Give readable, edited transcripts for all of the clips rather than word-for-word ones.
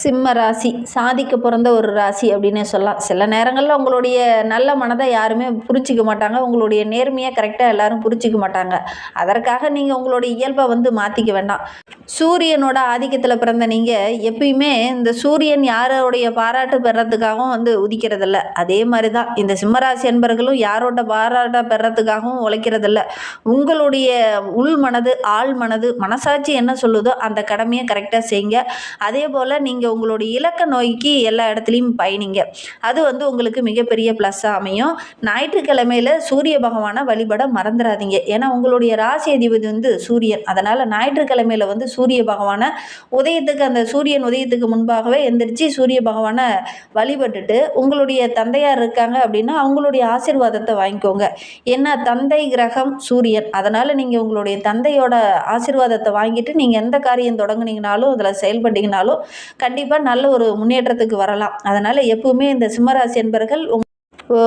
சிம்ம ராசி சாதிக்க பிறந்த ஒரு ராசி அப்படின்னே சொல்லலாம். சில நேரங்களில் உங்களுடைய நல்ல மனதை யாருமே புரிஞ்சிக்க மாட்டாங்க. உங்களுடைய நேர்மையை கரெக்டாக எல்லாரும் புரிஞ்சிக்க மாட்டாங்க. அதற்காக நீங்கள் உங்களுடைய இயல்பை மாற்றிக்க வேண்டாம். சூரியனோட ஆதிக்கத்தில் பிறந்த நீங்கள் எப்பயுமே இந்த சூரியன் யாரோடைய பாராட்டு பெறத்துக்காகவும் உதிக்கிறதில்ல. அதே மாதிரி தான் இந்த சிம்மராசி என்பர்களும் யாரோட பாராட்ட பெறத்துக்காகவும் உழைக்கிறதில்ல. உங்களுடைய உள் மனது, ஆள் மனது, மனசாட்சி என்ன சொல்லுதோ அந்த கடமையை கரெக்டாக செய்யுங்க. அதே போல் நீங்கள் உங்களுடைய இலக்க நோய்க்கு எல்லா இடத்துலையும் பயணிங்க. அது உங்களுக்கு மிகப்பெரிய ப்ளஸ்ஸாக அமையும். ஞாயிற்றுக்கிழமையில் சூரிய பகவானை வழிபட மறந்துடாதீங்க. ஏன்னா உங்களுடைய ராசி அதிபதி சூரியன். அதனால் ஞாயிற்றுக்கிழமையில் சூரிய பகவானை உதயத்துக்கு, அந்த சூரியன் உதயத்துக்கு முன்பாகவே எந்திரிச்சு சூரிய பகவானை வழிபட்டுட்டு உங்களுடைய தந்தையார் இருக்காங்க அப்படின்னா அவங்களுடைய ஆசீர்வாதத்தை வாங்கிக்கோங்க. ஏன்னா தந்தை கிரகம் சூரியன். அதனால் நீங்கள் உங்களுடைய தந்தையோட ஆசீர்வாதத்தை வாங்கிட்டு நீங்கள் எந்த காரியம் தொடங்குனீங்கனாலும் அதில் செயல்பட்டீங்கனாலும் கண்டிப்பாக நல்ல ஒரு முன்னேற்றத்துக்கு வரலாம். அதனால் எப்பவுமே இந்த சிம்மராசி என்பர்கள்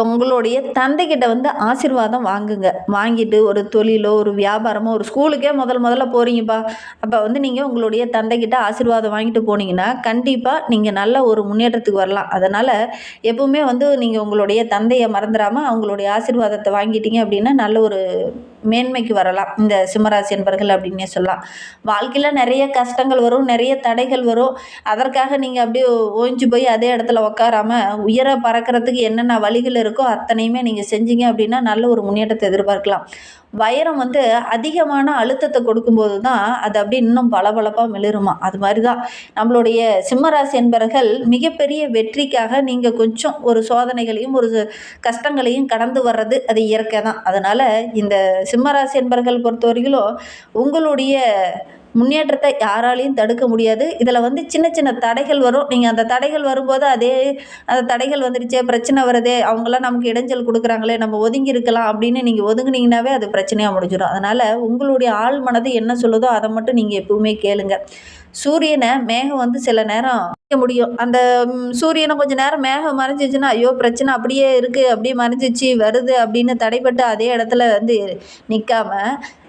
உங்களுடைய தந்தைக்கிட்ட ஆசீர்வாதம் வாங்குங்க. வாங்கிட்டு ஒரு தொழிலோ ஒரு வியாபாரமோ ஒரு ஸ்கூலுக்கே முதல்ல போகிறீங்கப்பா, அப்போ நீங்கள் உங்களுடைய தந்தைக்கிட்ட ஆசீர்வாதம் வாங்கிட்டு போனீங்கன்னா கண்டிப்பாக நீங்கள் நல்ல ஒரு முன்னேற்றத்துக்கு வரலாம். அதனால் எப்பவுமே நீங்கள் உங்களுடைய தந்தையை மறந்துடாமல் அவங்களுடைய ஆசீர்வாதத்தை வாங்கிட்டீங்க அப்படின்னா நல்ல ஒரு மேன்மைக்கு வரலாம் இந்த சிம்மராசி என்பர்கள் அப்படின்னே சொல்லலாம். வாழ்க்கையில் நிறைய கஷ்டங்கள் வரும், நிறைய தடைகள் வரும். அதற்காக நீங்கள் அப்படியே ஓய்ஞ்சு போய் அதே இடத்துல உட்காராமல் உயர பறக்கிறதுக்கு என்னென்ன வழிகள் இருக்கோ அத்தனையுமே நீங்கள் செஞ்சீங்க அப்படின்னா நல்ல ஒரு முன்னேற்றத்தை எதிர்பார்க்கலாம். வைரம் அதிகமான அழுத்தத்தை கொடுக்கும்போது தான் அது அப்படியே இன்னும் பளபளப்பாக மிளிருமா. அது மாதிரி தான் நம்மளுடைய சிம்மராசி என்பர்கள் மிகப்பெரிய வெற்றிக்காக நீங்கள் கொஞ்சம் ஒரு சோதனைகளையும் ஒரு கஷ்டங்களையும் கடந்து வர்றது அது இயற்கை தான். அதனால் இந்த சிம்மராசி என்பர்கள் பொறுத்தவரையிலும் உங்களுடைய முன்னேற்றத்தை யாராலையும் தடுக்க முடியாது. இதில் சின்ன சின்ன தடைகள் வரும். நீங்கள் அந்த தடைகள் வரும்போது அந்த தடைகள் வந்துடுச்சே, பிரச்சனை வருதே, அவங்களாம் நமக்கு இடைஞ்சல் கொடுக்குறாங்களே, நம்ம ஒதுங்கி இருக்கலாம் அப்படின்னு நீங்கள் ஒதுங்குனீங்கன்னாவே அது பிரச்சனையாக முடிஞ்சிடும். அதனால் உங்களுடைய ஆள் மனது என்ன சொல்லுதோ அதை மட்டும் நீங்கள் எப்பவுமே கேளுங்க. சூரியனை மேகம் சில நேரம் முடியும். அந்த சூரியனை கொஞ்சம் நேரம் மேகம் மறைஞ்சிச்சுன்னா ஐயோ பிரச்சனை அப்படியே இருக்குது, அப்படியே மறைஞ்சிச்சு வருது அப்படின்னு தடைப்பட்டு அதே இடத்துல நிற்காம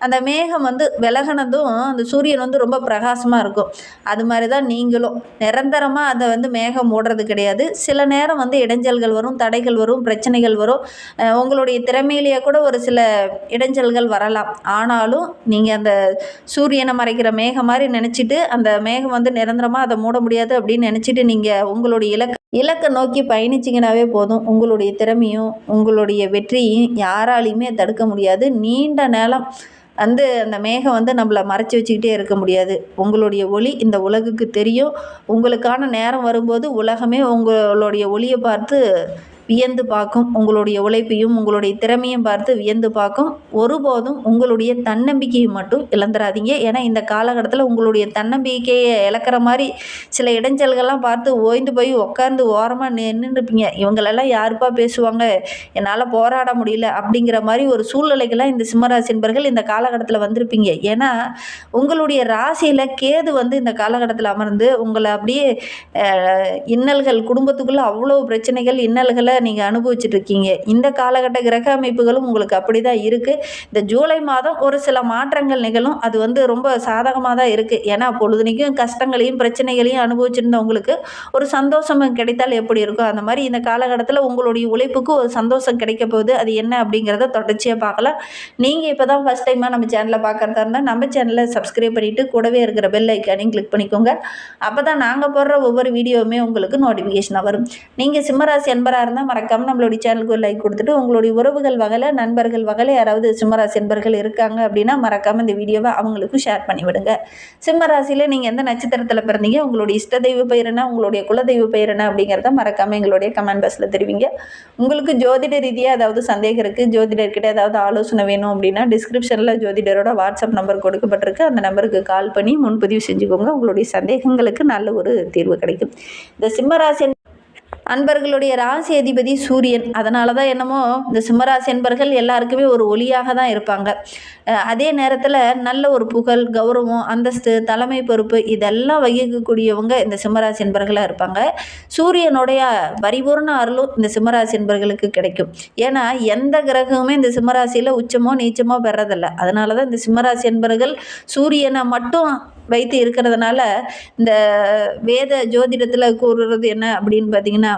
அந்த மேகம் விலகினதும் அந்த சூரியன் ரொம்ப பிரகாசமாக இருக்கும். அது மாதிரி தான் நீங்களும் நிரந்தரமாக அதை மேகம் மூடுறது கிடையாது. சில நேரம் இடைஞ்சல்கள் வரும், தடைகள் வரும், பிரச்சனைகள் வரும். உங்களுடைய திறமையிலேயே கூட ஒரு சில இடைஞ்சல்கள் வரலாம். ஆனாலும் நீங்கள் அந்த சூரியனை மறைக்கிற மேகம் மாதிரி நினச்சிட்டு அந்த மேகம் நிரந்தரமாக அதை மூட முடியாது அப்படின்னு நினச்சிட்டு நீங்கள் உங்களுடைய இலக்கை நோக்கி பயணிச்சிங்கனாவே போதும். உங்களுடைய திறமையும் உங்களுடைய வெற்றியும் யாராலையுமே தடுக்க முடியாது. நீண்ட நேரம் அந்த மேகம் நம்மளை மறைச்சி வச்சுக்கிட்டே இருக்க முடியாது. உங்களுடைய ஒளி இந்த உலகுக்கு தெரியும். உங்களுக்கான நேரம் வரும்போது உலகமே உங்களுடைய ஒளியை பார்த்து வியந்து பார்க்கும். உங்களுடைய உழைப்பையும் உங்களுடைய திறமையும் பார்த்து வியந்து பார்க்கும். ஒருபோதும் உங்களுடைய தன்னம்பிக்கையை மட்டும் இழந்துடாதீங்க. ஏன்னா இந்த காலகட்டத்தில் உங்களுடைய தன்னம்பிக்கையை இழக்கிற மாதிரி சில இடைஞ்சல்கள்லாம் பார்த்து ஓய்ந்து போய் உட்காந்து ஓரமாக நின்றுருப்பீங்க. இவங்களெல்லாம் யாருப்பா பேசுவாங்க, என்னால் போராட முடியல அப்படிங்கிற மாதிரி ஒரு சூழ்நிலைகள்லாம் இந்த சிம்மராசி என்பர்கள் இந்த காலகட்டத்தில் வந்திருப்பீங்க. ஏன்னா உங்களுடைய ராசியில் கேது இந்த காலகட்டத்தில் அமர்ந்து உங்களை அப்படியே இன்னல்கள், குடும்பத்துக்குள்ளே அவ்வளோ பிரச்சனைகள் இன்னல்களை நீங்கள் அனுபவிச்சுட்ருக்கீங்க. இந்த காலகட்ட கிரக அமைப்புகளும் உங்களுக்கு அப்படி தான் இருக்குது. இந்த ஜூலை மாதம் ஒரு சில மாற்றங்கள் நிகழும். அது ரொம்ப சாதகமாக தான் இருக்குது. ஏன்னா பொழுதுனைக்கும் கஷ்டங்களையும் பிரச்சனைகளையும் அனுபவிச்சிருந்தவங்களுக்கு ஒரு சந்தோஷம் கிடைத்தால் எப்படி இருக்கும், அந்த மாதிரி இந்த காலகட்டத்தில் உங்களுடைய உழைப்புக்கு ஒரு சந்தோஷம் கிடைக்க போகுது. அது என்ன அப்படிங்கிறத தொடர்ச்சியாக பார்க்கலாம். நீங்கள் இப்போ தான் ஃபஸ்ட் டைமாக நம்ம சேனலை பார்க்குறதா இருந்தால் நம்ம சேனலை சப்ஸ்கிரைப் பண்ணிவிட்டு கூடவே இருக்கிற பெல் ஐக்கானையும் கிளிக் பண்ணிக்கோங்க. அப்போ தான் நாங்கள் போடுற ஒவ்வொரு வீடியோவுமே உங்களுக்கு நோட்டிஃபிகேஷனாக வரும். நீங்கள் சிம்மராசி என்பராக இருந்தால் மறக்காமல் நம்மளுடைய சேனலுக்கு ஒரு லைக் கொடுத்துட்டு உங்களுடைய உறவுகள் வகையில், நண்பர்கள் வகையில் யாராவது சிம்மராசி என்பர்கள் இருக்காங்க அப்படின்னா மறக்காமல் இந்த வீடியோவை அவங்களுக்கும் ஷேர் பண்ணிவிடுங்க. சிம்மராசியில் நீங்கள் எந்த நட்சத்திரத்தில் பிறந்தீங்க, உங்களுடைய இஷ்ட தெய்வ பெயர் என்ன, உங்களுடைய குலதெய்வ பெயர் என்ன அப்படிங்கிறத மறக்காமல் எங்களுடைய கமெண்ட் பாக்ஸில் தெரிவிங்க. உங்களுக்கு ஜோதிட ரீதியாக ஏதாவது சந்தேகம் இருக்குது, ஜோதிடர்கிட்ட ஏதாவது ஆலோசனை வேணும் அப்படின்னா டிஸ்கிரிப்ஷனில் ஜோதிடரோட வாட்ஸ்அப் நம்பர் கொடுக்கப்பட்டிருக்கு. அந்த நம்பருக்கு கால் பண்ணி முன்பதிவு செஞ்சுக்கோங்க. உங்களுடைய சந்தேகங்களுக்கு நல்ல ஒரு தீர்வு கிடைக்கும். இந்த சிம்மராசி அன்பர்களுடைய ராசி அதிபதி சூரியன். அதனால தான் என்னமோ இந்த சிம்மராசி என்பர்கள் எல்லாருக்குமே ஒரு ஒளியாக தான் இருப்பாங்க. அதே நேரத்தில் நல்ல ஒரு புகழ், கௌரவம், அந்தஸ்து, தலைமை பொறுப்பு இதெல்லாம் வகிக்கக்கூடியவங்க இந்த சிம்மராசி என்பர்களாக இருப்பாங்க. சூரியனுடைய பரிபூர்ண அருளும் இந்த சிம்மராசி என்பர்களுக்கு கிடைக்கும். ஏன்னா எந்த கிரகமுமே இந்த சிம்மராசியில் உச்சமோ நீச்சமோ பெறதில்லை. அதனால தான் இந்த சிம்மராசி என்பர்கள் சூரியனை மட்டும் வைத்து இருக்கிறதுனால இந்த வேத ஜோதிடத்தில் கூறுறது என்ன அப்படின்னு பார்த்தீங்கன்னா,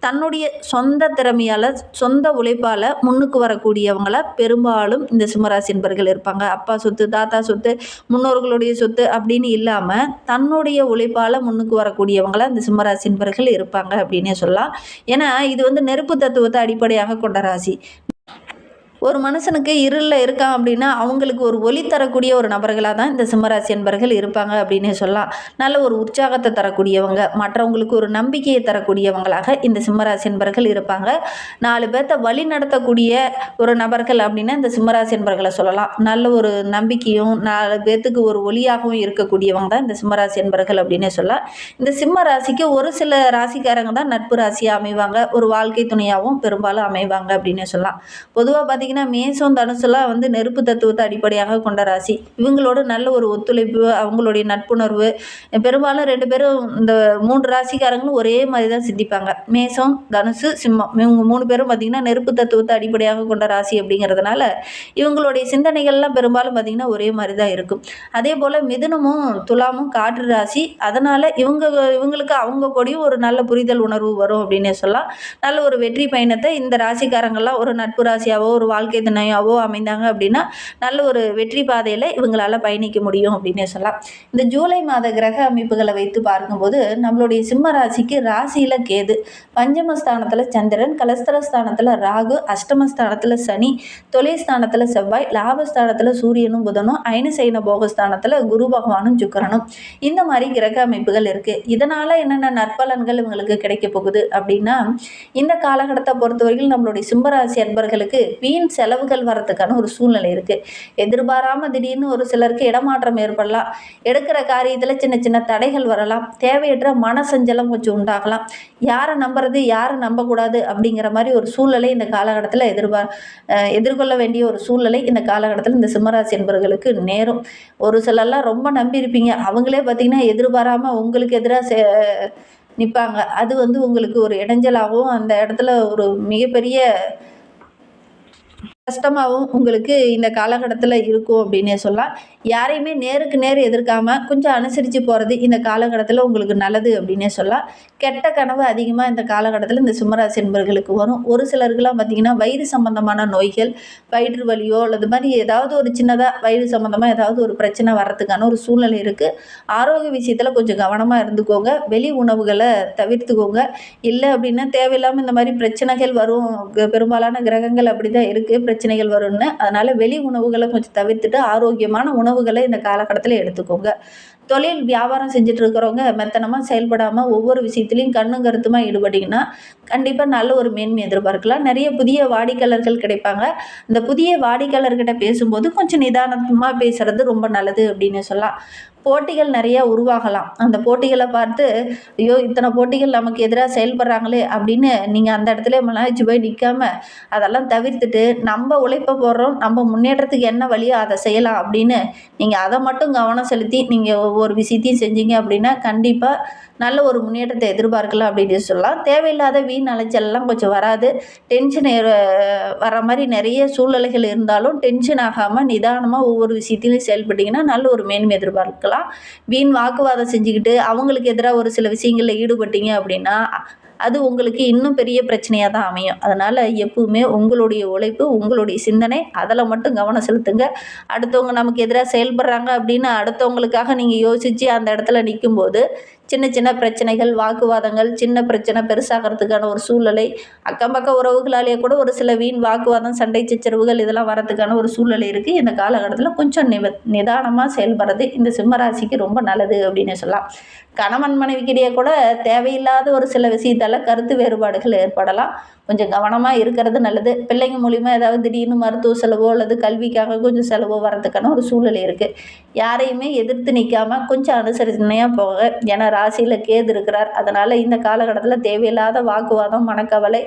தன்னுடைய சொந்த திறமையால் சொந்த உழைப்பால் முன்னுக்கு வரக்கூடியவங்கள பெரும்பாலும் இந்த சிம்மராசி என்பர்கள் இருப்பாங்க. அப்பா சொத்து, தாத்தா சொத்து, முன்னோர்களுடைய சொத்து அப்படின்னு இல்லாமல் தன்னுடைய உழைப்பால் முன்னுக்கு வரக்கூடியவங்கள இந்த சிம்மராசி என்பர்கள் இருப்பாங்க அப்படின்னே சொல்லலாம். ஏன்னா இது வந்து நெருப்பு தத்துவத்தை அடிப்படையாக கொண்ட ராசி. ஒரு மனுஷனுக்கு இருளில் இருக்கான் அப்படின்னா அவங்களுக்கு ஒரு ஒளி தரக்கூடிய ஒரு நபர்களாக தான் இந்த சிம்மராசி என்பர்கள் இருப்பாங்க அப்படின்னே சொல்லலாம். நல்ல ஒரு உற்சாகத்தை தரக்கூடியவங்க, மற்றவங்களுக்கு ஒரு நம்பிக்கையை தரக்கூடியவங்களாக இந்த சிம்மராசி என்பர்கள் இருப்பாங்க. 4 பேர்த்த வழி நடத்தக்கூடிய ஒரு நபர்கள் அப்படின்னா இந்த சிம்மராசி என்பர்களை சொல்லலாம். நல்ல ஒரு நம்பிக்கையும் 4 பேர்த்துக்கு ஒரு ஒளியாகவும் இருக்கக்கூடியவங்க தான் இந்த சிம்மராசி என்பர்கள் அப்படின்னே சொல்லலாம். இந்த சிம்ம ராசிக்கு ஒரு சில ராசிக்காரங்க தான் நட்பு ராசியாக அமைவாங்க, ஒரு வாழ்க்கை துணையாகவும் பெரும்பாலும் அமைவாங்க அப்படின்னே சொல்லலாம். பொதுவாக பார்த்திங்கன்னா மேஷம் தனுசுலாம் வந்து நெருப்பு தத்துவத்தை அடிப்படையாக கொண்ட ராசி. இவங்களோட நல்ல ஒரு ஒத்துழைப்பு, அவங்களுடைய நட்புணர்வு பெரும்பாலும் 2 பேரும் இந்த 3 ராசிக்காரங்களும் ஒரே மாதிரி தான் சிந்திப்பாங்க. மேஷம், தனுசு, சிம்மம் இவங்க 3 பேரும் பார்த்திங்கன்னா நெருப்பு தத்துவத்தை அடிப்படையாக கொண்ட ராசி அப்படிங்கிறதுனால இவங்களுடைய சிந்தனைகள்லாம் பெரும்பாலும் பார்த்திங்கன்னா ஒரே மாதிரி தான் இருக்கும். அதே போல் மிதுனமும் துலாமும் காற்று ராசி. அதனால் இவங்களுக்கு அவங்க கூடயும் ஒரு நல்ல புரிதல் உணர்வு வரும் அப்படின்னே சொல்லலாம். நல்ல ஒரு வெற்றி பயணத்தை இந்த ராசிக்காரங்கள்லாம் ஒரு நட்பு ராசியாவோ ஒரு வாழ்க்கை துணையாவோ அமைந்தாங்க அப்படின்னா நல்ல ஒரு வெற்றி பாதையில் இவங்களால் பயணிக்க முடியும் அப்படின்னே சொல்லலாம். இந்த ஜூலை மாத கிரக அமைப்புகளை வைத்து பார்க்கும்போது நம்மளுடைய சிம்ம ராசிக்கு ராசியில் கேது, பஞ்சமஸ்தானத்தில் சந்திரன், கலஸ்தரஸ்தானத்தில் ராகு, அஷ்டமஸ்தானத்தில் சனி, தொழில்ஸ்தானத்தில் செவ்வாய், லாபஸ்தானத்தில் சூரியனும் புதனும், ஐனசைன போகஸ்தானத்தில் குரு பகவானும் சுக்கிரனும், இந்த மாதிரி கிரக அமைப்புகள் இருக்குது. இதனால் என்னென்ன நற்பலன்கள் இவங்களுக்கு கிடைக்க போகுது அப்படின்னா, இந்த காலகட்டத்தை பொறுத்தவரைக்கும் நம்மளுடைய சிம்மராசி அன்பர்களுக்கு வீண் செலவுகள் வரதுக்கான ஒரு சூழ்நிலை இருக்குது. எதிர்பாராமல் திடீர்னு ஒரு சிலருக்கு இடமாற்றம் ஏற்படலாம், எடுக்கிற காரியத்தில் சின்ன சின்ன தடைகள் வரலாம், தேவையற்ற மனசஞ்சலம் கொஞ்சம் உண்டாகலாம், யாரை நம்புறது யாரை நம்பக்கூடாது அப்படிங்கிற மாதிரி ஒரு சூழ்நிலை இந்த காலகட்டத்தில் எதிர்கொள்ள வேண்டிய ஒரு சூழ்நிலை இந்த காலகட்டத்தில் இந்த சிம்மராசி என்பவர்களுக்கு நேரும். ஒரு சிலர்லாம் ரொம்ப நம்பியிருப்பீங்க, அவங்களே பார்த்திங்கன்னா எதிர்பாராமல் உங்களுக்கு எதிராக நிற்பாங்க. அது வந்து உங்களுக்கு ஒரு இடைஞ்சலாகவும் அந்த இடத்துல ஒரு மிகப்பெரிய கஷ்டமாகவும் உங்களுக்கு இந்த காலகட்டத்தில் இருக்கும் அப்படின்னே சொல்லலாம். யாரையுமே நேருக்கு நேர் எதிர்க்காமல் கொஞ்சம் அனுசரித்து போகிறது இந்த காலகட்டத்தில் உங்களுக்கு நல்லது அப்படின்னே சொல்லலாம். கெட்ட கனவு அதிகமாக இந்த காலகட்டத்தில் இந்த சிம்மராசி என்பவர்களுக்கு வரும். ஒரு சிலருக்குலாம் பார்த்திங்கன்னா வயிறு சம்பந்தமான நோய்கள், வயிற்று வலியோ அல்லது மாதிரி ஏதாவது ஒரு சின்னதாக வயிறு சம்பந்தமாக ஏதாவது ஒரு பிரச்சனை வர்றதுக்கான ஒரு சூழ்நிலை இருக்குது. ஆரோக்கிய விஷயத்தில் கொஞ்சம் கவனமாக இருந்துக்கோங்க, வெளி உணவுகளை தவிர்த்துக்கோங்க. இல்லை அப்படின்னா தேவையில்லாமல் இந்த மாதிரி பிரச்சனைகள் வரும். பெரும்பாலான கிரகங்கள் அப்படி தான் இருக்குது, பிரச்சனைகள் வரும்னு. அதனால் வெளி உணவுகளை கொஞ்சம் தவிர்த்துட்டு ஆரோக்கியமான உணவுகளை இந்த காலகட்டத்தில் எடுத்துக்கோங்க. தொழில் வியாபாரம் செஞ்சுட்டு இருக்கிறவங்க மெத்தனமாக செயல்படாமல் ஒவ்வொரு விஷயத்துலையும் கண்ணும் கருத்துமாக ஈடுபட்டிங்கன்னா கண்டிப்பாக நல்ல ஒரு மேன்மை எதிர்பார்க்கலாம். நிறைய புதிய வாடிக்கையாளர்கள் கிடைப்பாங்க. இந்த புதிய வாடிக்கையாளர்கிட்ட பேசும்போது கொஞ்சம் நிதானமாக பேசுகிறது ரொம்ப நல்லது அப்படின்னு சொல்லலாம். போட்டிகள் நிறையா உருவாகலாம். அந்த போட்டிகளை பார்த்து ஐயோ இத்தனை போட்டிகள் நமக்கு எதிராக செயல்படுறாங்களே அப்படின்னு நீங்கள் அந்த இடத்துல மலாய்ச்சி போய் நிற்காம அதெல்லாம் தவிர்த்துட்டு நம்ம உழைப்பை போடுறோம், நம்ம முன்னேற்றத்துக்கு என்ன வழியோ அதை செய்யலாம் அப்படின்னு நீங்கள் அதை மட்டும் கவனம் செலுத்தி நீங்கள் ஒவ்வொரு விஷயத்தையும் செஞ்சீங்க அப்படின்னா கண்டிப்பாக நல்ல ஒரு முன்னேற்றத்தை எதிர்பார்க்கலாம் அப்படின்னு சொல்லலாம். தேவையில்லாத வீண் அலைச்சல்லாம் கொஞ்சம் வராது. டென்ஷன் வர மாதிரி நிறைய சூழ்நிலைகள் இருந்தாலும் டென்ஷன் ஆகாமல் நிதானமாக ஒவ்வொரு விஷயத்திலையும் செயல்பட்டிங்கன்னா நல்ல ஒரு மேன்மை எதிர்பார்க்கலாம். வீண் வாக்குவாதம் செஞ்சுக்கிட்டு அவங்களுக்கு எதிராக ஒரு சில விஷயங்களில் ஈடுபட்டீங்க அப்படின்னா அது உங்களுக்கு இன்னும் பெரிய பிரச்சனையாக தான் அமையும். அதனால் எப்பவுமே உங்களுடைய உழைப்பு, உங்களுடைய சிந்தனை அதில் மட்டும் கவனம் செலுத்துங்க. அடுத்தவங்க நமக்கு எதிராக செயல்படுறாங்க அப்படின்னு அடுத்தவங்களுக்காக நீங்கள் யோசித்து அந்த இடத்துல நிற்கும்போது சின்ன சின்ன பிரச்சனைகள், வாக்குவாதங்கள், சின்ன பிரச்சனை பெருசாகிறதுக்கான ஒரு சூழ்நிலை, அக்கம் பக்க உறவுகளாலேயே கூட ஒரு சில வீண் வாக்குவாதம், சண்டை சச்சரவுகள் இதெல்லாம் வரதுக்கான ஒரு சூழ்நிலை இருக்குது. இந்த காலகட்டத்தில் கொஞ்சம் நிதானமாக செயல்படுறது இந்த சிம்மராசிக்கு ரொம்ப நல்லது அப்படின்னு சொல்லலாம். கணவன் மனைவிக்கிடையே கூட தேவையில்லாத ஒரு சில விஷயத்தால் கருத்து வேறுபாடுகள் ஏற்படலாம். கொஞ்சம் கவனமாக இருக்கிறது நல்லது. பிள்ளைங்க மூலிமா ஏதாவது திடீர்னு மருத்துவ செலவோ அல்லது கல்விக்காக கொஞ்சம் செலவோ வரதுக்கான ஒரு சூழ்நிலை இருக்குது. யாரையுமே எதிர்த்து நிற்காம கொஞ்சம் அனுசரணையாக போக. ஏன்னா ராசியில் கேது இருக்கிறார். அதனால் இந்த காலகட்டத்தில் தேவையில்லாத வாக்குவாதம், மனக்கவலை,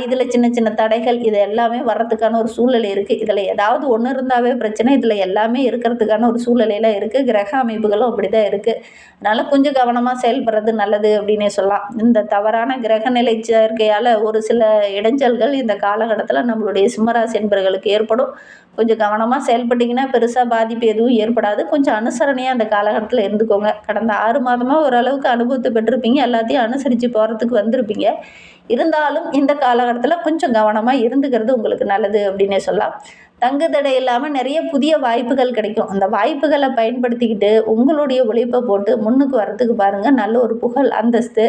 இதில் சின்ன சின்ன தடைகள் இது எல்லாமே வர்றதுக்கான ஒரு சூழ்நிலை இருக்குது. இதில் ஏதாவது ஒன்று இருந்தாவே பிரச்சனை, இதில் எல்லாமே இருக்கிறதுக்கான ஒரு சூழ்நிலையில் இருக்குது. கிரக அமைப்புகளும் அப்படி தான் இருக்குது. அதனால் கொஞ்சம் கவனமாக செயல்படுறது நல்லது அப்படின்னே சொல்லலாம். இந்த தவறான கிரகநிலை சேர்க்கையால் ஒரு சில இடைஞ்சல்கள் இந்த காலகட்டத்தில் நம்மளுடைய சிம்மராசி என்பவர்களுக்கு ஏற்படும். கொஞ்சம் கவனமாக செயல்பட்டிங்கன்னா பெருசாக பாதிப்பு எதுவும் ஏற்படாது. கொஞ்சம் அனுசரணையாக அந்த காலகட்டத்தில் இருந்துக்கோங்க. கடந்த 6 மாதமாக ஓரளவுக்கு அனுபவத்தை பெற்றிருப்பீங்க. எல்லாத்தையும் அனுசரித்து போகிறதுக்கு வந்திருப்பீங்க. இருந்தாலும் இந்த காலகட்டத்தில் கொஞ்சம் கவனமாக இருந்துக்கிறது உங்களுக்கு நல்லது அப்படின்னே சொல்லலாம். தங்கு தடை இல்லாமல் நிறைய புதிய வாய்ப்புகள் கிடைக்கும். அந்த வாய்ப்புகளை பயன்படுத்திக்கிட்டு உங்களுடைய உழைப்பை போட்டு முன்னுக்கு வரத்துக்கு பாருங்கள். நல்ல ஒரு புகழ், அந்தஸ்து,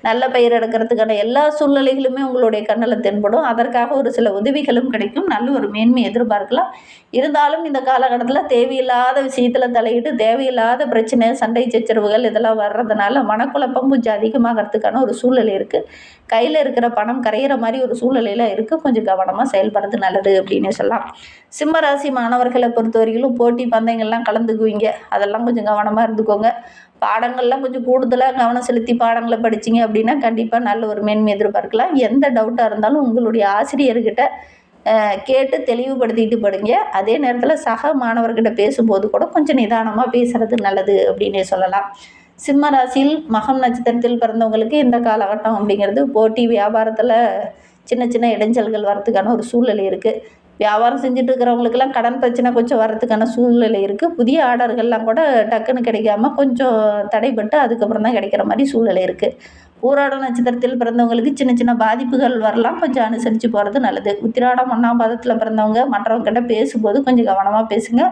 நல்ல பெயர் எடுக்கிறதுக்கான எல்லா சூழ்நிலைகளுமே உங்களுடைய கண்ணில் தென்படும். அதற்காக ஒரு சில உதவிகளும் கிடைக்கும். நல்ல ஒரு மேன்மை எதிர்பார்க்கலாம். இருந்தாலும் இந்த காலகட்டத்தில் தேவையில்லாத விஷயத்தில் தலையிட்டு தேவையில்லாத பிரச்சனை, சண்டை சச்சரவுகள் இதெல்லாம் வர்றதுனால மனக்குழப்பம் கொஞ்சம் அதிகமாகறதுக்கான ஒரு சூழ்நிலை இருக்குது. கையில் இருக்கிற பணம் கரையிற மாதிரி ஒரு சூழ்நிலையில் இருக்குது. கொஞ்சம் கவனமாக செயல்படுறது நல்லது அப்படின்னே சொல்லலாம். சிம்ம ராசி மாணவர்களை பொறுத்தவரையிலும் போட்டி பந்தயங்கள்லாம் கலந்துக்குவீங்க. அதெல்லாம் கொஞ்சம் கவனமாக இருந்துக்கோங்க. பாடங்கள்லாம் கொஞ்சம் கூடுதலாக கவனம் செலுத்தி பாடங்களை படிச்சிங்க அப்படின்னா கண்டிப்பாக நல்ல ஒரு மேன்மை எதிர்பார்க்கலாம். எந்த டவுட்டாக இருந்தாலும் உங்களுடைய ஆசிரியர்கிட்ட கேட்டு தெளிவுபடுத்திட்டு படிங்க. அதே நேரத்தில் சக மாணவர்கிட்ட பேசும்போது கூட கொஞ்சம் நிதானமாக பேசுகிறது நல்லது அப்படின்னே சொல்லலாம். சிம்ம ராசியில் மகம் நட்சத்திரத்தில் பிறந்தவங்களுக்கு இந்த காலகட்டம் அப்படிங்கிறது போட்டி வியாபாரத்தில் சின்ன சின்ன இடைஞ்சல்கள் வரத்துக்கான ஒரு சூழ்நிலை இருக்குது. வியாபாரம் செஞ்சுட்டு இருக்கிறவங்களுக்கெல்லாம் கடன் பிரச்சனை கொஞ்சம் வரத்துக்கான சூழ்நிலை இருக்குது. புதிய ஆர்டர்கள்லாம் கூட டக்குன்னு கிடைக்காம கொஞ்சம் தடைப்பட்டு அதுக்கப்புறம் தான் கிடைக்கிற மாதிரி சூழ்நிலை இருக்குது. பூராட நட்சத்திரத்தில் பிறந்தவங்களுக்கு சின்ன சின்ன பாதிப்புகள் வரலாம். கொஞ்சம் அனுசரித்து போகிறது நல்லது. உத்திராடம் 1ஆம் பாதத்தில் பிறந்தவங்க மற்றவங்ககிட்ட பேசும்போது கொஞ்சம் கவனமாக பேசுங்க.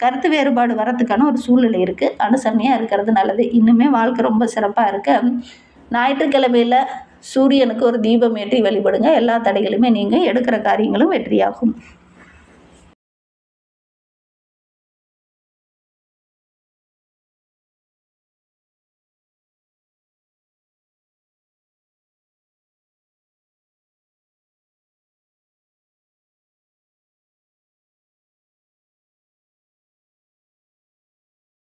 கருத்து வேறுபாடு வரத்துக்கான ஒரு சூழ்நிலை இருக்குது. அனுசரணையாக இருக்கிறது நல்லது. இன்னுமே வாழ்க்கை ரொம்ப சிறப்பாக இருக்க ஞாயிற்றுக்கிழமையில் சூரியனுக்கு ஒரு தீபம் ஏற்றி வழிபடுங்க. எல்லா தடைகளுமே நீங்க எடுக்கிற காரியங்களும் வெற்றியாகும்.